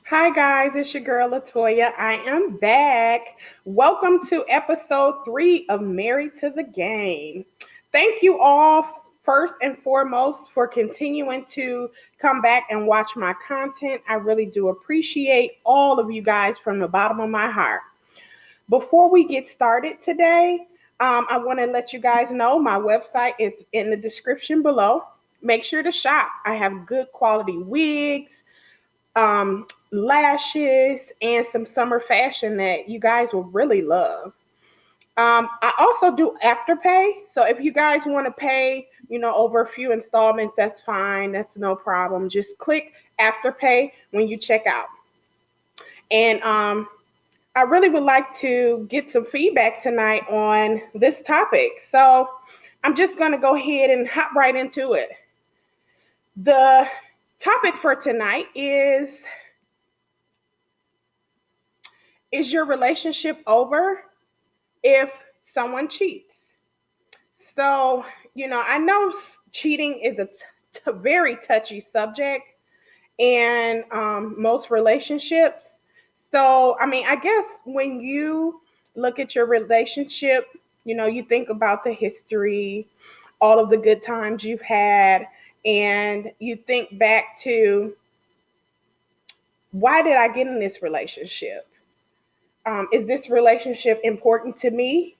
Hi guys, it's your girl Latoya. I am back. Welcome to episode 3 of Married to the Game. Thank you all first and foremost for continuing to come back and watch my content. I really do appreciate all of you guys from the bottom of my heart. Before we get started today, I want to let you guys know my website is in the description below. Make sure to shop. I have good quality wigs, lashes, and some summer fashion that you guys will really love. I also do afterpay. So if you guys want to pay, over a few installments, that's fine. That's no problem. Just click afterpay when you check out. And I really would like to get some feedback tonight on this topic. So I'm just going to go ahead and hop right into it. The topic for tonight is your relationship over if someone cheats? So, I know cheating is a very touchy subject in most relationships. So, I guess when you look at your relationship, you think about the history, all of the good times you've had, and you think back to why did I get in this relationship? Is this relationship important to me?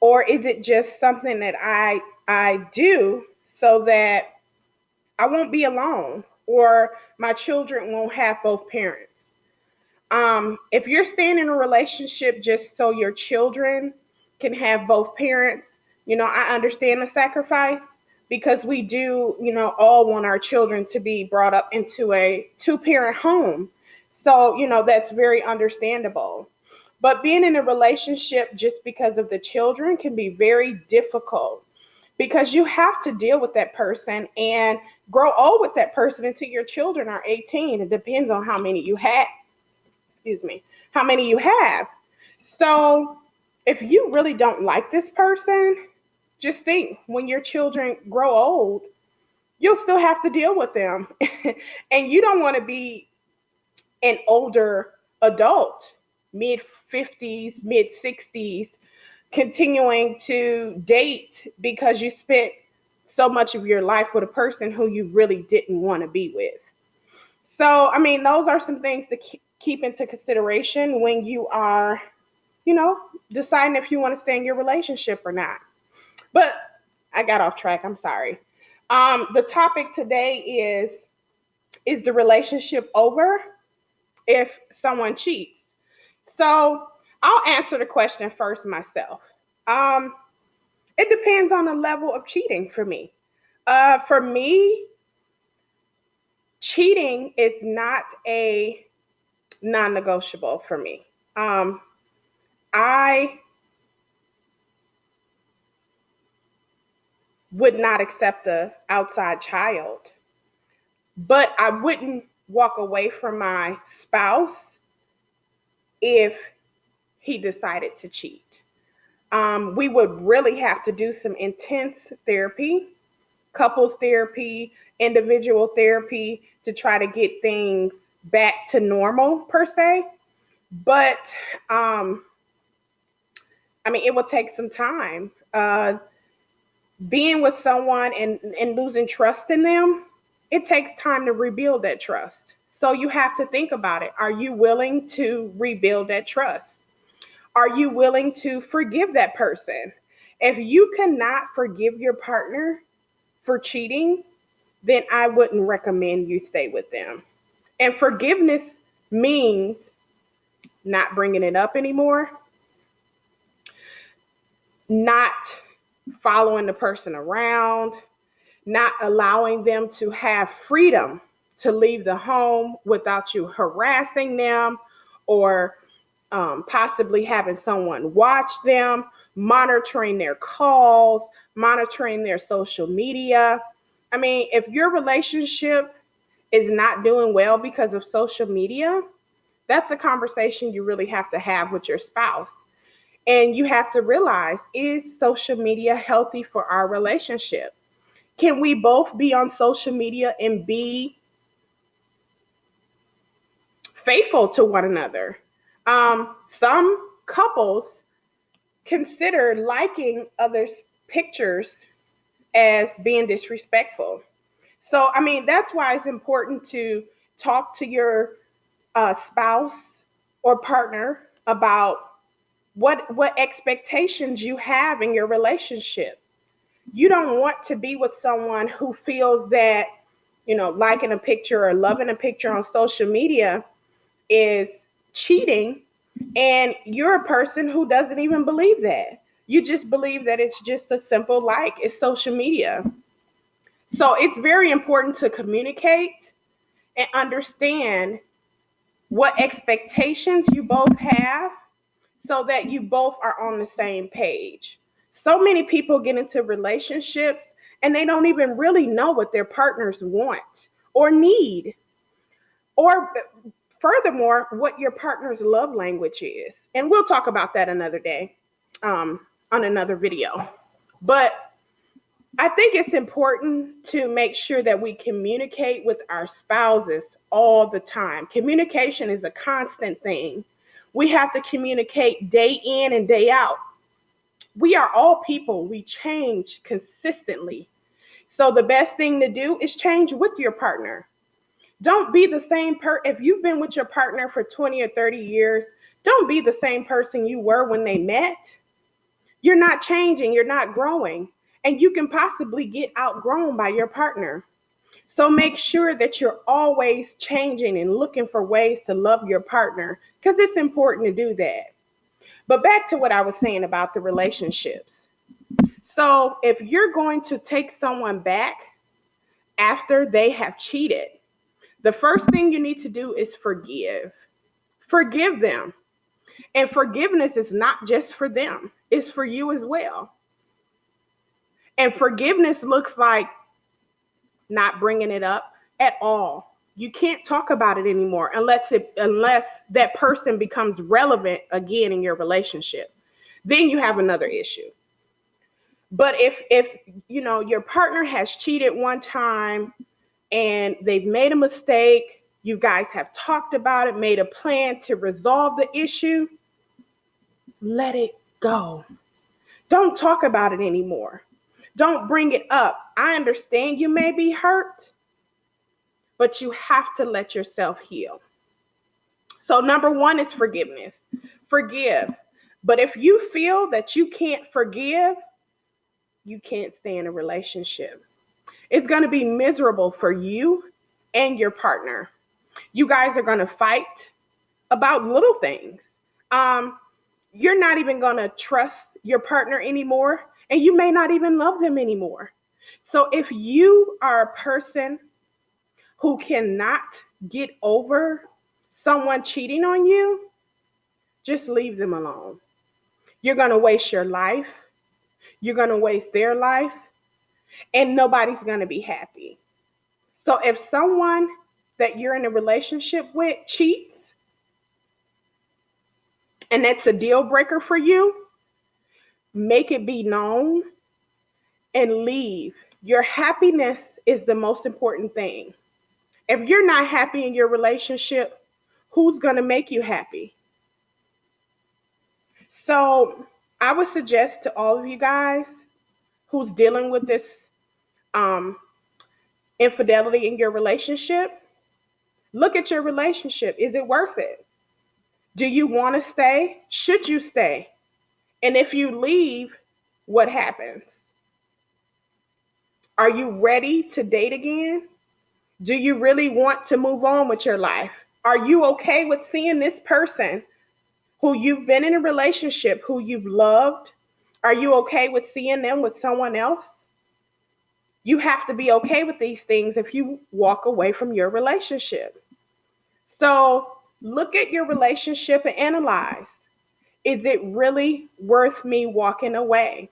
Or is it just something that I do so that I won't be alone or my children won't have both parents? If you're staying in a relationship just so your children can have both parents, I understand the sacrifice because we do, all want our children to be brought up into a two-parent home. So, that's very understandable. But being in a relationship just because of the children can be very difficult because you have to deal with that person and grow old with that person until your children are 18. It depends on how many you have. Excuse me, how many you have. So if you really don't like this person, just think when your children grow old, you'll still have to deal with them. And you don't want to be an older adult, mid 50s, mid 60s, continuing to date because you spent so much of your life with a person who you really didn't want to be with. So, those are some things to keep into consideration when you are, you know, deciding if you want to stay in your relationship or not. But I got off track. I'm sorry. The topic today is the relationship over if someone cheats? So I'll answer the question first myself. Um, it depends on the level of cheating for me. For me, cheating is not a non-negotiable for me. Um, I would not accept a outside child, but I wouldn't walk away from my spouse if he decided to cheat. We would really have to do some intense therapy, couples therapy, individual therapy to try to get things back to normal per se. But it will take some time. Being with someone and losing trust in them, it takes time to rebuild that trust. So you have to think about it. Are you willing to rebuild that trust? Are you willing to forgive that person? If you cannot forgive your partner for cheating, then I wouldn't recommend you stay with them. And forgiveness means not bringing it up anymore, not following the person around, not allowing them to have freedom to leave the home without you harassing them or possibly having someone watch them, monitoring their calls, monitoring their social media. If your relationship is not doing well because of social media, that's a conversation you really have to have with your spouse. And you have to realize, is social media healthy for our relationship? Can we both be on social media and be faithful to one another. Some couples consider liking others' pictures as being disrespectful. So, I mean, that's why it's important to talk to your spouse or partner about what expectations you have in your relationship. You don't want to be with someone who feels that, liking a picture or loving a picture on social media is cheating, and you're a person who doesn't even believe that. You just believe that it's just a simple like, it's social media. So it's very important to communicate and understand what expectations you both have so that you both are on the same page. So many people get into relationships and they don't even really know what their partners want or need, or furthermore, what your partner's love language is. And we'll talk about that another day, on another video. But I think it's important to make sure that we communicate with our spouses all the time. Communication is a constant thing. We have to communicate day in and day out. We are all people. We change consistently. So the best thing to do is change with your partner. Don't be the same if you've been with your partner for 20 or 30 years, don't be the same person you were when they met. You're not changing, you're not growing, and you can possibly get outgrown by your partner. So make sure that you're always changing and looking for ways to love your partner, because it's important to do that. But back to what I was saying about the relationships. So if you're going to take someone back after they have cheated, the first thing you need to do is forgive. Forgive them. And forgiveness is not just for them, it's for you as well. And forgiveness looks like not bringing it up at all. You can't talk about it anymore unless that person becomes relevant again in your relationship. Then you have another issue. But if your partner has cheated one time and they've made a mistake, you guys have talked about it, made a plan to resolve the issue, let it go. Don't talk about it anymore. Don't bring it up. I understand you may be hurt, but you have to let yourself heal. So number one is forgiveness. Forgive. But if you feel that you can't forgive, you can't stay in a relationship. It's going to be miserable for you and your partner. You guys are going to fight about little things. You're not even going to trust your partner anymore, and you may not even love them anymore. So if you are a person who cannot get over someone cheating on you, just leave them alone. You're going to waste your life. You're going to waste their life, and nobody's going to be happy. So if someone that you're in a relationship with cheats, and that's a deal breaker for you, make it be known and leave. Your happiness is the most important thing. If you're not happy in your relationship, who's going to make you happy? So I would suggest to all of you guys who's dealing with this um, infidelity in your relationship, look at your relationship. Is it worth it? Do you want to stay? Should you stay? And if you leave, what happens? Are you ready to date again? Do you really want to move on with your life? Are you okay with seeing this person who you've been in a relationship, who you've loved? Are you okay with seeing them with someone else? You have to be okay with these things if you walk away from your relationship. So look at your relationship and analyze. Is it really worth me walking away?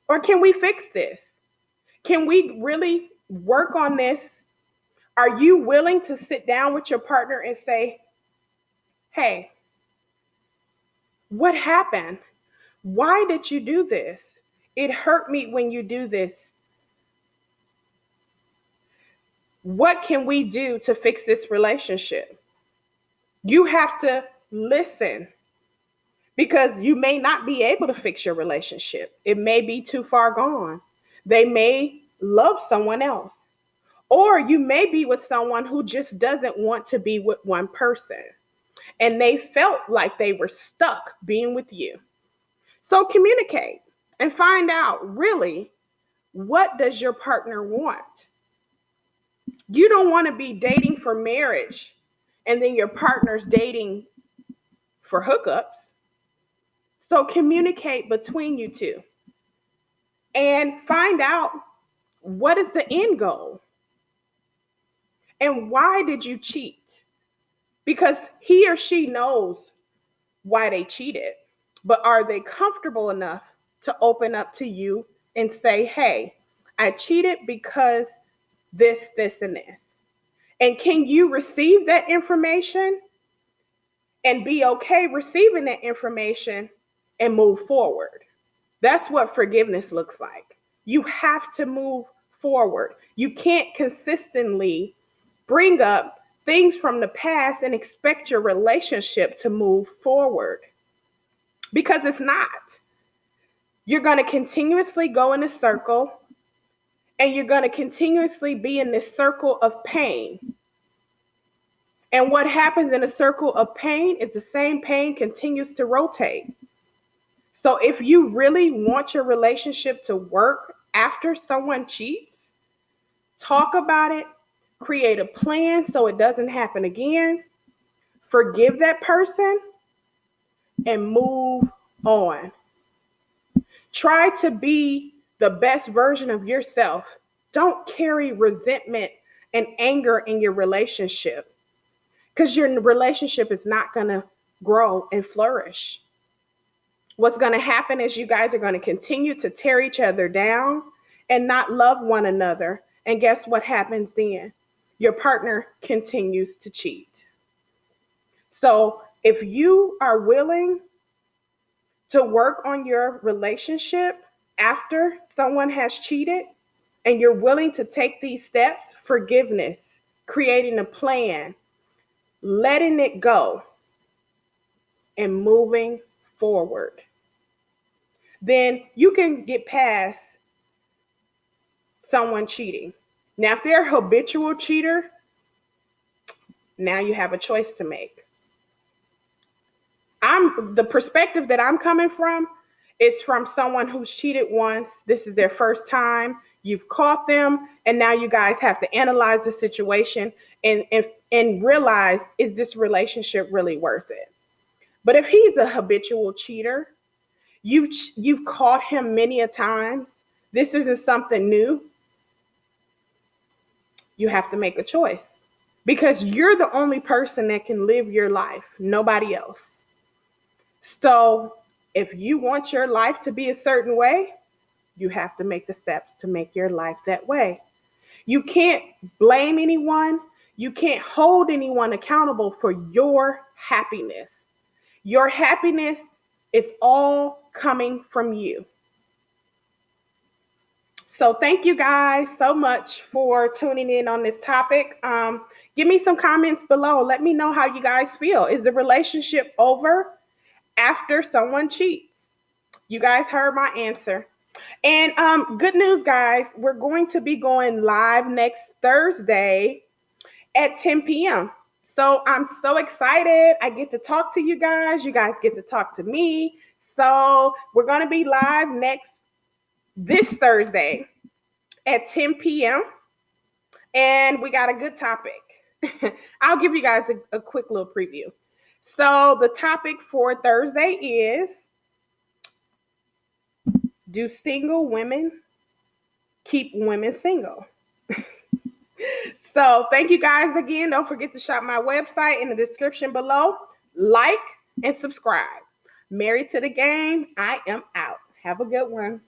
Or can we fix this? Can we really work on this? Are you willing to sit down with your partner and say, hey, what happened? Why did you do this? It hurt me when you do this. What can we do to fix this relationship? You have to listen because you may not be able to fix your relationship. It may be too far gone. They may love someone else. Or you may be with someone who just doesn't want to be with one person and they felt like they were stuck being with you. So communicate and find out really, what does your partner want? You don't want to be dating for marriage and then your partner's dating for hookups. So communicate between you two and find out, what is the end goal and why did you cheat? Because he or she knows why they cheated, but are they comfortable enough to open up to you and say, hey, I cheated because this, and this? And can you receive that information and be okay receiving that information and move forward? That's what forgiveness looks like. You have to move forward. You can't consistently bring up things from the past and expect your relationship to move forward, because it's not. You're going to continuously go in a circle and you're going to continuously be in this circle of pain. And what happens in a circle of pain is the same pain continues to rotate. So if you really want your relationship to work after someone cheats, talk about it, create a plan so it doesn't happen again, forgive that person, and move on. Try to be the best version of yourself. Don't carry resentment and anger in your relationship, because your relationship is not going to grow and flourish. What's going to happen is you guys are going to continue to tear each other down and not love one another. And guess what happens then? Your partner continues to cheat. So if you are willing to work on your relationship after someone has cheated and you're willing to take these steps, forgiveness, creating a plan, letting it go, and moving forward, then you can get past someone cheating. Now, if they're a habitual cheater, now you have a choice to make. The perspective that I'm coming from is from someone who's cheated once. This is their first time. You've caught them, and now you guys have to analyze the situation and realize, is this relationship really worth it? But if he's a habitual cheater, you've caught him many a times. This isn't something new. You have to make a choice, because you're the only person that can live your life, nobody else. So if you want your life to be a certain way, you have to make the steps to make your life that way. You can't blame anyone. You can't hold anyone accountable for your happiness. Your happiness is all coming from you. So thank you guys so much for tuning in on this topic. Give me some comments below. Let me know how you guys feel. Is the relationship over after someone cheats? You guys heard my answer. And good news, guys. We're going to be going live next Thursday at 10 p.m. So I'm so excited. I get to talk to you guys. You guys get to talk to me. So we're going to be live this Thursday at 10 p.m. And we got a good topic. I'll give you guys a quick little preview. So the topic for Thursday is, do single women keep women single? So thank you guys again. Don't forget to shop my website in the description below. Like and subscribe. Married to the game. I am out. Have a good one.